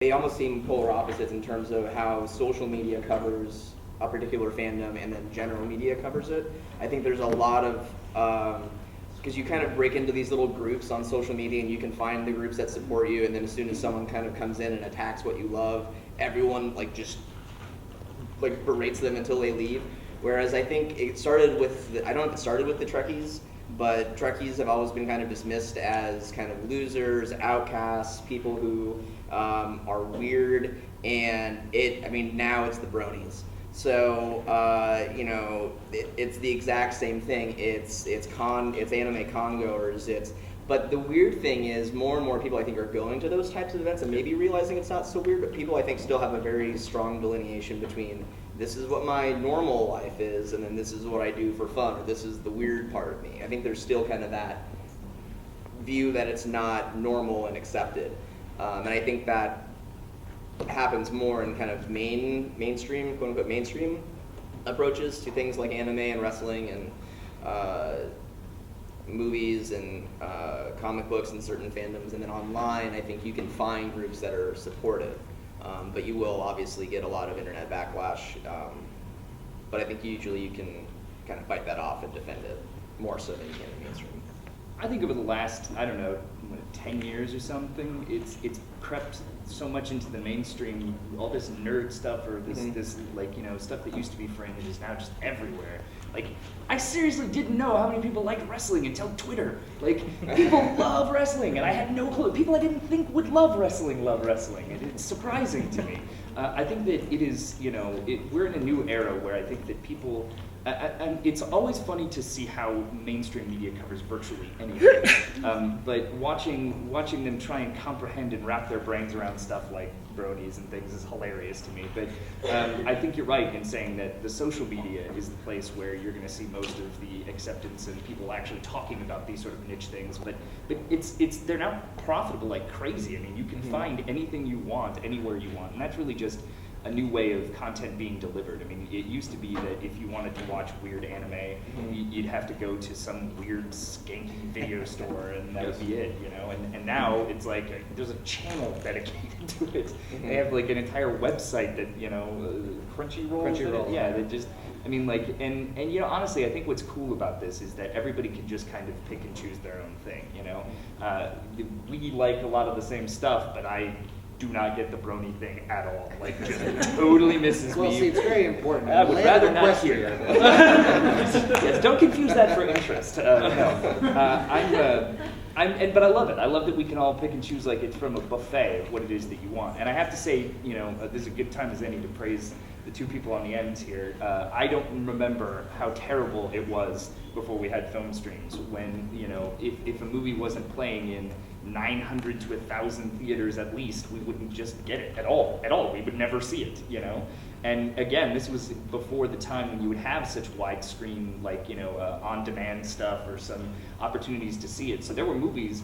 they almost seem polar opposites in terms of how social media covers a particular fandom and then general media covers it. I think there's a lot of because you kind of break into these little groups on social media and you can find the groups that support you, and then as soon as someone kind of comes in and attacks what you love, everyone like just like berates them until they leave. Whereas I think it started with I don't know if it started with the Trekkies, but Trekkies have always been kind of dismissed as kind of losers, outcasts, people who are weird, and I mean, now it's the bronies. So it's the exact same thing. It's anime congoers. But the weird thing is, more and more people I think are going to those types of events and maybe realizing it's not so weird. But people I think still have a very strong delineation between this is what my normal life is, and then this is what I do for fun, or this is the weird part of me. I think there's still kind of that view that it's not normal and accepted, and I think that happens more in kind of mainstream, quote unquote mainstream approaches to things like anime and wrestling and movies and comic books and certain fandoms. And then online, I think you can find groups that are supportive, but you will obviously get a lot of internet backlash. But I think usually you can kind of fight that off and defend it more so than you can in mainstream. I think over the last, I don't know, 10 years or something, it's crept so much into the mainstream. All this nerd stuff or this like, stuff that used to be fringe is now just everywhere. Like, I seriously didn't know how many people liked wrestling until Twitter. Like, people love wrestling, and I had no clue. People I didn't think would love wrestling, and it's surprising to me. I think that it is, we're in a new era where I think that people, and it's always funny to see how mainstream media covers virtually anything. But watching them try and comprehend and wrap their brains around stuff like bronies and things is hilarious to me. But I think you're right in saying that the social media is the place where you're going to see most of the acceptance and people actually talking about these sort of niche things. But they're now profitable like crazy. I mean, you can find anything you want anywhere you want, and that's really just a new way of content being delivered. I mean, it used to be that if you wanted to watch weird anime, you'd have to go to some weird skanky video store and that would be it, and now it's like there's a channel dedicated to it. They have like an entire website that, Crunchyroll. Yeah, they just, I mean, like, and honestly, I think what's cool about this is that everybody can just kind of pick and choose their own thing, We like a lot of the same stuff, but I do not get the brony thing at all. Like, just totally misses me. Well, see, it's very important. I would rather not hear. Yes, don't confuse that for interest. But I love it. I love that we can all pick and choose like it's from a buffet of what it is that you want. And I have to say, this is a good time as any to praise the two people on the ends here. I don't remember how terrible it was before we had film streams when, if a movie wasn't playing in 900 to 1,000 theaters at least, we wouldn't just get it at all. We would never see it, And again, this was before the time when you would have such widescreen, like, on-demand stuff or some opportunities to see it. So there were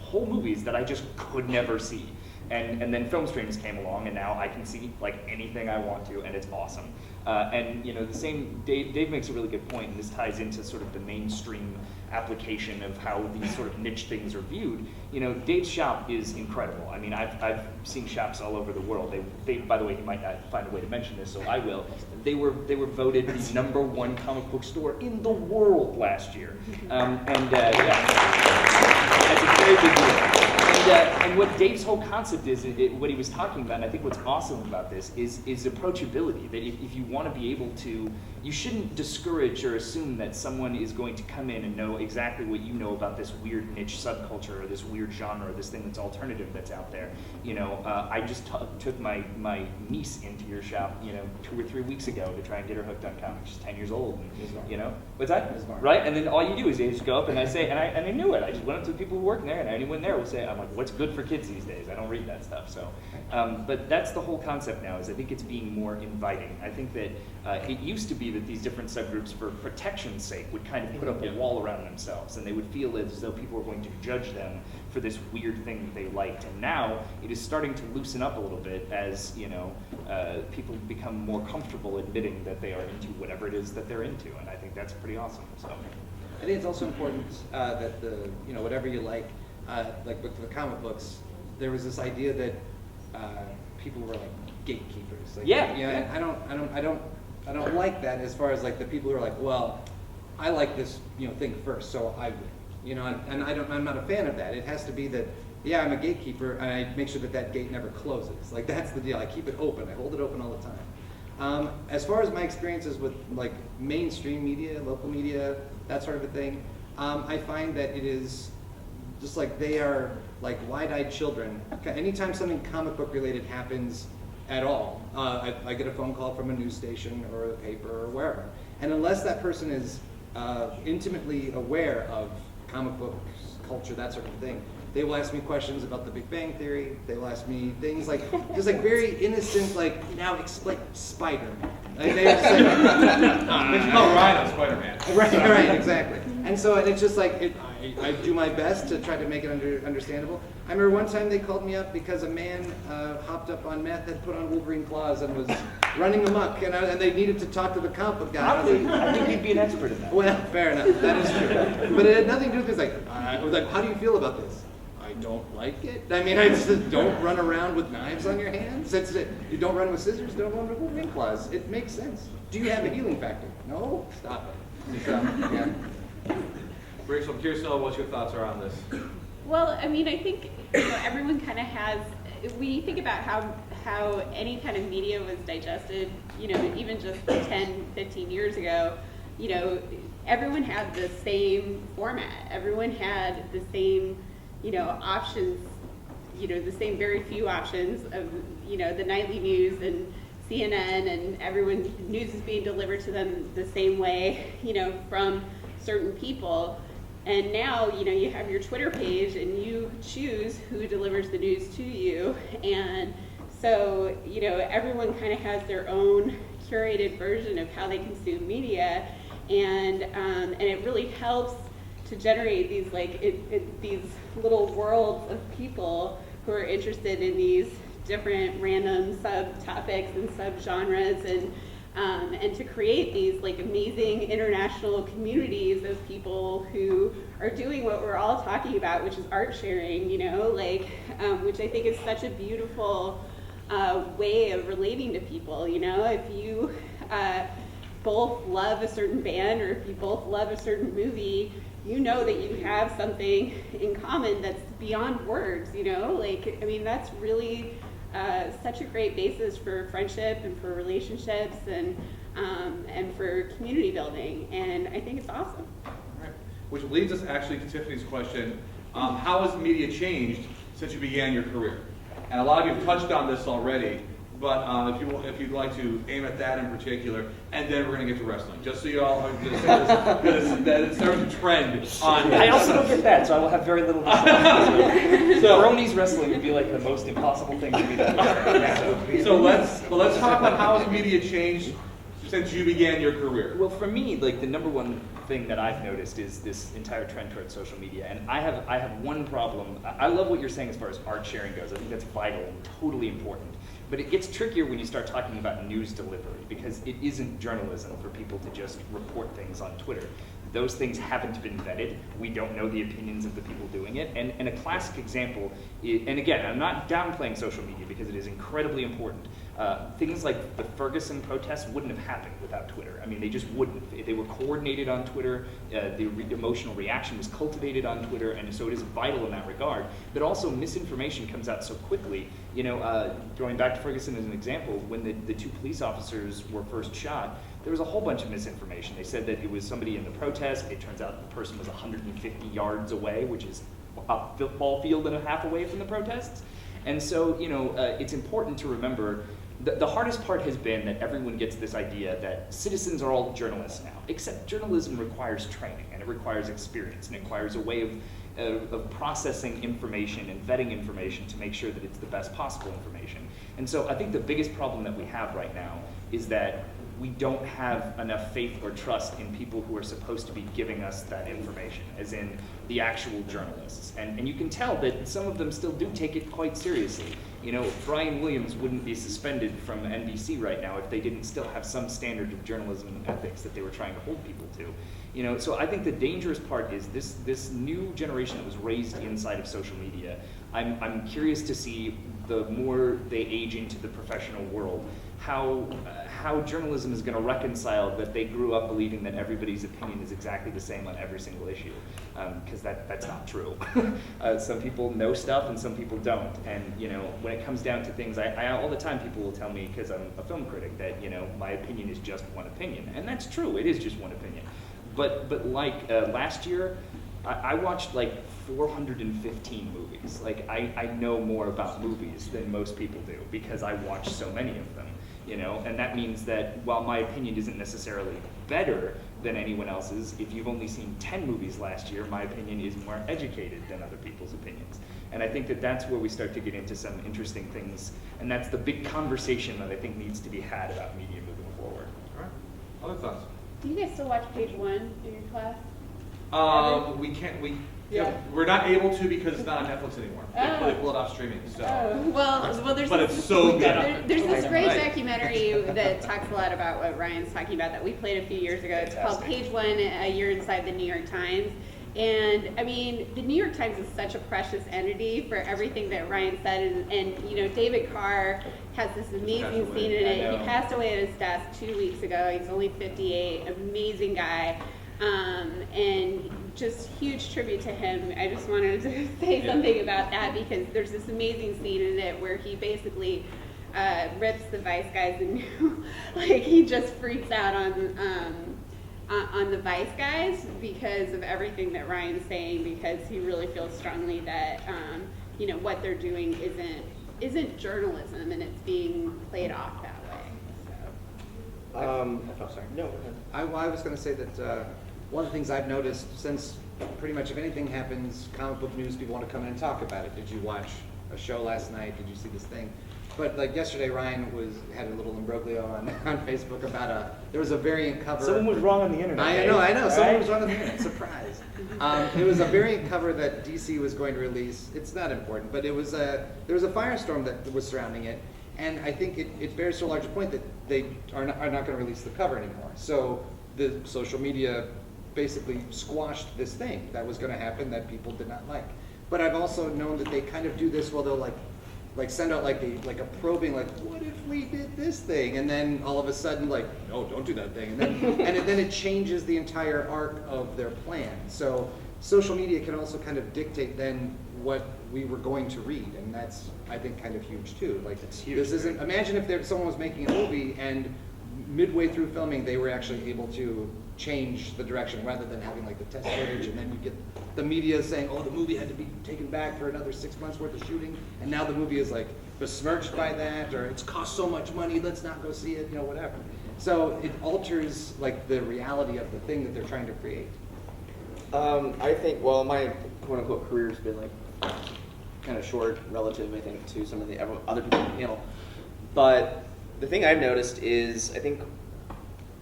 whole movies that I just could never see. And then film streams came along, and now I can see like anything I want to, and it's awesome. And the same, Dave makes a really good point, and this ties into sort of the mainstream application of how these sort of niche things are viewed. Dave's shop is incredible. I mean, I've seen shops all over the world. They by the way, he might not find a way to mention this, so I will. They were voted the #1 comic book store in the world last year, that's a very big deal. And what Dave's whole concept is, what he was talking about, and I think what's awesome about this is approachability. That if you want to be able to, you shouldn't discourage or assume that someone is going to come in and know exactly what you know about this weird niche subculture or this weird genre or this thing that's alternative that's out there. I just took my niece into your shop, 2 or 3 weeks ago to try and get her hooked on comics. She's 10 years old, and, what's that? Right? And then all you do is you just go up and I say, and I knew it. I just went up to the people who work in there, and anyone there will say, I'm like, what's good for kids these days? I don't read that stuff. So, but that's the whole concept now. Is I think it's being more inviting. I think that it used to be that these different subgroups, for protection's sake, would kind of put up a wall around themselves, and they would feel as though people were going to judge them for this weird thing that they liked. And now it is starting to loosen up a little bit as people become more comfortable admitting that they are into whatever it is that they're into, and I think that's pretty awesome. So, I think it's also important that whatever you like with the comic books, there was this idea that people who are like gatekeepers. Like, Yeah, you know, yeah. and I don't like that as far as like the people who are like, well, I like this, you know, thing first, so I win. You know, and I'm not a fan of that. It has to be that, yeah, I'm a gatekeeper, and I make sure that that gate never closes. Like, that's the deal. I keep it open. I hold it open all the time. As far as my experiences with like mainstream media, local media, that sort of a thing, I find that it is just like they are like wide-eyed children. Anytime something comic book related happens at all, I get a phone call from a news station or a paper or wherever, and unless that person is intimately aware of comic books, culture, that sort of thing, they will ask me questions about the Big Bang Theory. They will ask me things like, just like very innocent, like, now explain Spider-Man. Like, they just like, They call Ryan on Spider-Man. right, exactly. And so, and it's just like, I do my best to try to make it understandable. I remember one time they called me up because a man hopped up on meth, had put on Wolverine claws, and was running amok, and they needed to talk to the comic book guy. I think you'd be an expert in that. Well, fair enough. That is true. But it had nothing to do with this. Like, I was like, how do you feel about this? I don't like it. I mean, I just don't run around with knives on your hands. You don't run with scissors, don't run with Wolverine claws. It makes sense. Do you have a healing factor? No? Stop it. So, yeah. Rachel, I'm curious to know what your thoughts are on this. Well, I mean, I think everyone kind of has. When you think about how any kind of media was digested, even just 10, 15 years ago, everyone had the same format. Everyone had the same, options. The same very few options of the nightly news and CNN, and everyone news is being delivered to them the same way, from certain people. And now, you have your Twitter page and you choose who delivers the news to you. And so, everyone kind of has their own curated version of how they consume media. And it really helps to generate these, these little worlds of people who are interested in these different random subtopics and subgenres, and to create these amazing international communities of people who are doing what we're all talking about, which is art sharing, which I think is such a beautiful way of relating to people. If you both love a certain band, or if you both love a certain movie, that you have something in common that's beyond words. That's really such a great basis for friendship and for relationships and for community building, and I think it's awesome. All right. Which leads us actually to Tiffany's question. How has media changed since you began your career? And a lot of you have touched on this already, but if you'd like to aim at that in particular, and then we're going to get to wrestling. Just so you all are going to say this, that it's starting to trend on. I also don't get that, so I will have very little to say. So Bronies wrestling would be like the most impossible thing to be done. So let's talk about how has media changed since you began your career. Well, for me, the number one thing that I've noticed is this entire trend towards social media, and I have one problem. I love what you're saying as far as art sharing goes. I think that's vital and totally important. But it gets trickier when you start talking about news delivery, because it isn't journalism for people to just report things on Twitter. Those things haven't been vetted. We don't know the opinions of the people doing it. And a classic example, and again, I'm not downplaying social media because it is incredibly important. Things like the Ferguson protests wouldn't have happened without Twitter. I mean, they just wouldn't. They were coordinated on Twitter. The emotional reaction was cultivated on Twitter, and so it is vital in that regard. But also, misinformation comes out so quickly. Going back to Ferguson as an example, when the two police officers were first shot, there was a whole bunch of misinformation. They said that it was somebody in the protest. It turns out the person was 150 yards away, which is a football field and a half away from the protests. And so, it's important to remember the hardest part has been that everyone gets this idea that citizens are all journalists now, except journalism requires training, and it requires experience, and it requires a way of processing information and vetting information to make sure that it's the best possible information. And so I think the biggest problem that we have right now is that we don't have enough faith or trust in people who are supposed to be giving us that information, as in the actual journalists. And you can tell that some of them still do take it quite seriously. Brian Williams wouldn't be suspended from NBC right now if they didn't still have some standard of journalism and ethics that they were trying to hold people to. So I think the dangerous part is this new generation that was raised inside of social media. I'm curious to see the more they age into the professional world, how journalism is going to reconcile that they grew up believing that everybody's opinion is exactly the same on every single issue, because that's not true. Some people know stuff and some people don't, and when it comes down to things, I all the time people will tell me, because I'm a film critic, that my opinion is just one opinion, and that's true. It is just one opinion. But like last year, I watched like 415 movies. Like I know more about movies than most people do because I watch so many of them, and that means that while my opinion isn't necessarily better than anyone else's, if you've only seen 10 movies last year, my opinion is more educated than other people's opinions. And I think that that's where we start to get into some interesting things, and that's the big conversation that I think needs to be had about media moving forward. All right. Other thoughts? Do you guys still watch Page One in your class? We can't. Yeah. We're not able to because it's not on Netflix anymore. Oh. They pull it off streaming. So. Oh, well, there's But this, it's so good. there's this great Right. documentary that talks a lot about what Ryan's talking about that we played a few years ago. It's called Fantastic. Page One: A Year Inside the New York Times. And I mean, the New York Times is such a precious entity for everything that Ryan said. And David Carr has this amazing scene in I it. He know. passed away at his desk 2 weeks ago. He's only 58, amazing guy. And just huge tribute to him. I just wanted to say something about that because there's this amazing scene in it where he basically rips the Vice guys and like he just freaks out on the Vice guys because of everything that Ryan's saying, because he really feels strongly that what they're doing isn't journalism and it's being played off that way. So. Sorry. No, go ahead. I was going to say that one of the things I've noticed since pretty much if anything happens, comic book news, people want to come in and talk about it. Did you watch a show last night? Did you see this thing? But like yesterday, Ryan had a little imbroglio on Facebook about there was a variant cover. Someone was wrong on the internet. I know. right? Someone was wrong on the internet. Surprise. It was a variant cover that DC was going to release. It's not important, but there was a firestorm that was surrounding it, and I think it bears to a larger point that they are not going to release the cover anymore. So the social media basically squashed this thing that was going to happen that people did not like. But I've also known that they kind of do this where they'll like send out like a probing, like, what if we did this thing? And then all of a sudden, like, no, don't do that thing. And then it changes the entire arc of their plan. So social media can also kind of dictate then what we were going to read, and that's, I think, kind of huge too. Like, It's huge, this isn't. Imagine if someone was making a movie and midway through filming they were actually able to change the direction rather than having like the test footage, and then you get the media saying, oh, the movie had to be taken back for another 6 months worth of shooting, and now the movie is like besmirched by that, or it's cost so much money, let's not go see it, whatever. So it alters like the reality of the thing that they're trying to create. I think, well, my quote-unquote career's been like kind of short relative, I think, to some of the other people on the panel. But the thing I've noticed is,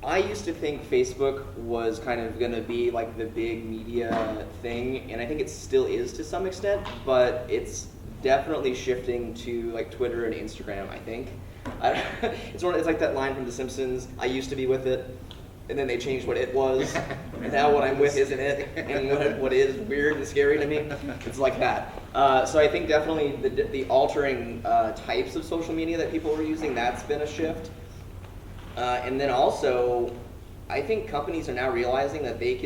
I used to think Facebook was kind of going to be like the big media thing, and I think it still is to some extent, but it's definitely shifting to like Twitter and Instagram, I think. It's like that line from The Simpsons, I used to be with it, and then they changed what it was, and now what I'm with isn't it, and what is weird and scary to me. It's like that. So I think definitely the altering types of social media that people were using, that's been a shift. And then also, I think companies are now realizing that they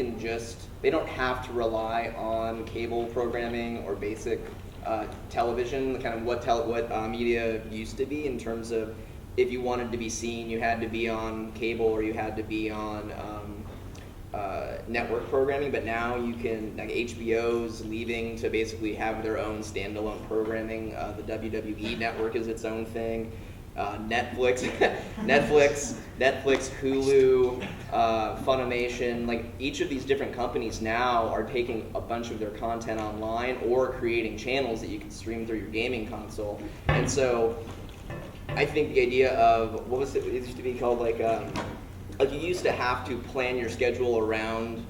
don't have to rely on cable programming or basic television, kind of what media used to be in terms of if you wanted to be seen, you had to be on cable or you had to be on network programming, but now you can, like HBO's leaving to basically have their own standalone programming. The WWE network is its own thing. Netflix, Hulu, Funimation, like each of these different companies now are taking a bunch of their content online or creating channels that you can stream through your gaming console. And so I think the idea of, what was it used to be called, like you used to have to plan your schedule around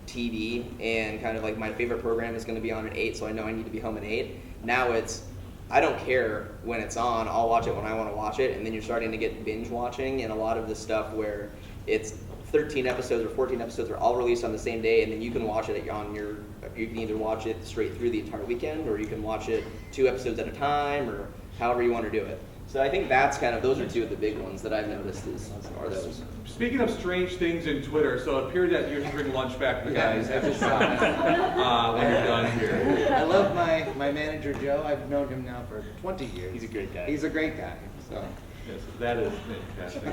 TV and kind of like my favorite program is going to be on at 8, so I know I need to be home at 8. Now it's, I don't care when it's on, I'll watch it when I want to watch it, and then you're starting to get binge watching and a lot of the stuff where it's 13 episodes or 14 episodes are all released on the same day, and then you can watch it you can either watch it straight through the entire weekend, or you can watch it 2 episodes at a time, or however you want to do it. So I think that's kind of, those are two of the big ones that I've noticed are those. Speaking of strange things in Twitter, so it appears that you're to bring lunch back to the Yeah, guys I just saw that. when you're done here. I love my manager Joe. I've known him now for 20 years. He's a great guy. He's a great guy. So Yes, that is fantastic.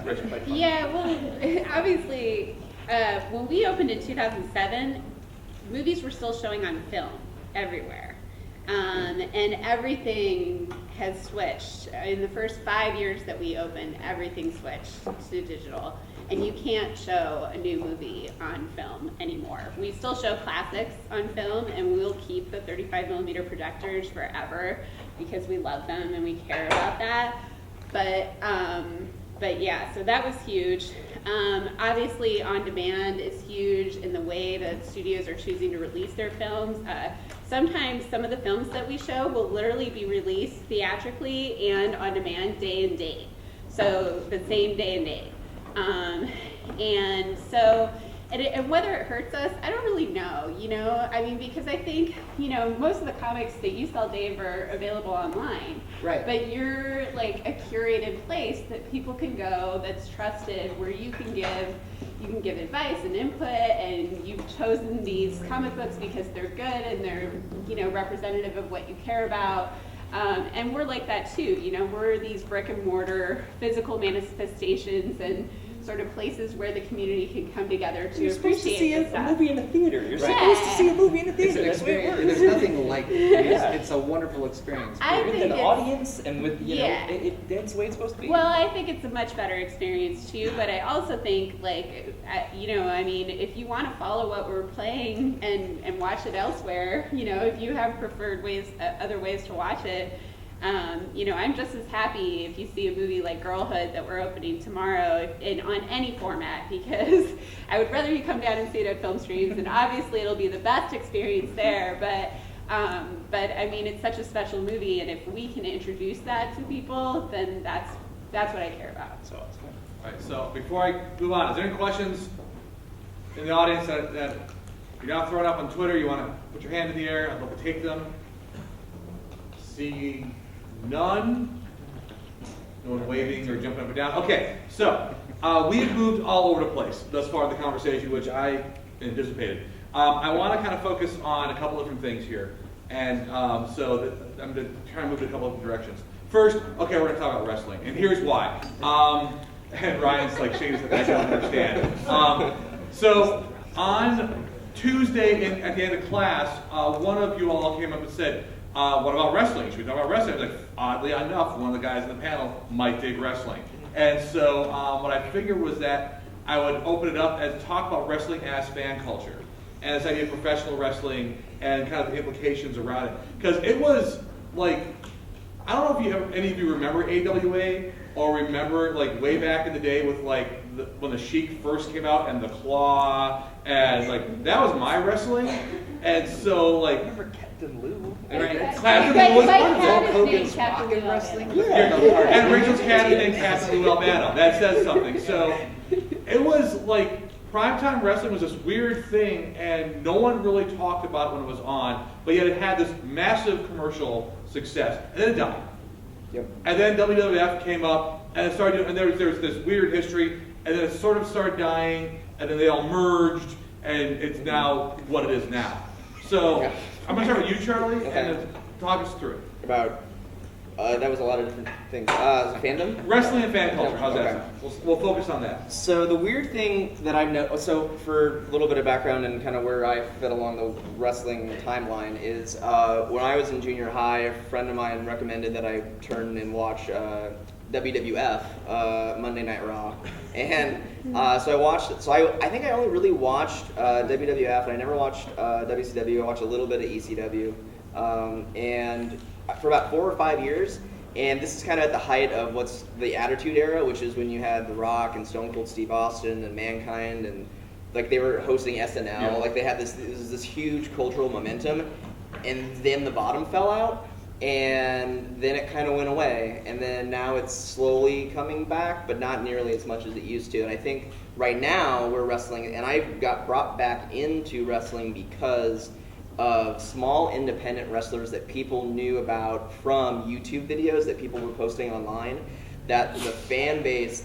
Rich, quite fun. Yeah, well, obviously, when we opened in 2007, movies were still showing on film everywhere. And everything has switched. In the first 5 years that we opened, everything switched to digital. And you can't show a new movie on film anymore. We still show classics on film, and we'll keep the 35mm projectors forever because we love them and we care about that. But yeah, so that was huge. Obviously, on demand is huge in the way that studios are choosing to release their films. Sometimes some of the films that we show will literally be released theatrically and on demand day and date. So the same day and date. And whether it hurts us, I don't really know, I mean, because I think, most of the comics that you sell, Dave, are available online. Right. But you're like a curated place that people can go that's trusted, where you can give advice and input, and you've chosen these comic books because they're good and they're, representative of what you care about. And we're like that too, we're these brick and mortar physical manifestations and sort of places where the community can come together to You're supposed to appreciate see this a stuff. movie in a theater. You're Right. supposed to see a movie in a it's theater. an That's the way it experience. works. There's nothing like it. Yeah. It's a wonderful experience. I With think an it's- audience and with, Yeah. that's the way it's supposed to be. Well, I think it's a much better experience too, but I also think if you want to follow what we're playing and watch it elsewhere, if you have preferred other ways to watch it, I'm just as happy if you see a movie like Girlhood that we're opening tomorrow on any format, because I would rather you come down and see it at Film Streams, and obviously it'll be the best experience there, but I mean, it's such a special movie, and if we can introduce that to people, then that's what I care about. So it's fun. All right, so before I move on, is there any questions in the audience that you're not throwing up on Twitter? You want to put your hand in the air? I'd love to take them. Seeing none. No one waving or jumping up and down. Okay, so we've moved all over the place thus far in the conversation, which I anticipated. I want to kind of focus on a couple different things here, and I'm going to try and move in a couple of directions. First, okay, we're going to talk about wrestling, and here's why. And Ryan's like shaking his head, I don't understand. So on Tuesday at the end of class, one of you all came up and said, what about wrestling? Should we talk about wrestling? I was like, oddly enough, one of the guys in the panel might dig wrestling. And so what I figured was that I would open it up and talk about wrestling as fan culture. And this idea of professional wrestling and kind of the implications around it. Because it was like, I don't know if any of you remember AWA or remember like way back in the day with like when the Sheik first came out and the Claw and like that was my wrestling. And so like Remember Captain Lou? Right. Captain Lou was Mike part of it. had his name Hogan's Captain Rockin' Lou Wrestling. Albano. And Rachel's cat named Captain Lou Albano. That says something. So it was like primetime wrestling was this weird thing, and no one really talked about it when it was on, but yet it had this massive commercial success, and then it died. Yep. And then WWF came up, and it started doing, and there's this weird history, and then it sort of started dying, and then they all merged, and it's now what it is now. So Yeah. I'm going to start with you, Charlie, Okay. and then talk us through it. About, that was a lot of different things. Fandom? Wrestling and fan culture, how's that Okay. sound? We'll focus on that. So the weird thing that I've noticed, so for a little bit of background and kind of where I fit along the wrestling timeline is when I was in junior high, a friend of mine recommended that I turn and watch WWF, Monday Night Raw. And so I watched it. So I think I only really watched WWF, and I never watched WCW. I watched a little bit of ECW. And for about 4 or 5 years, and this is kind of at the height of what's the Attitude Era, which is when you had The Rock and Stone Cold Steve Austin and Mankind, and like they were hosting SNL. Yeah. Like they had this huge cultural momentum, and then the bottom fell out, and then it kind of went away, and then now it's slowly coming back, but not nearly as much as it used to. And I think right now we're wrestling, and I got brought back into wrestling because of small independent wrestlers that people knew about from YouTube videos that people were posting online, that the fan base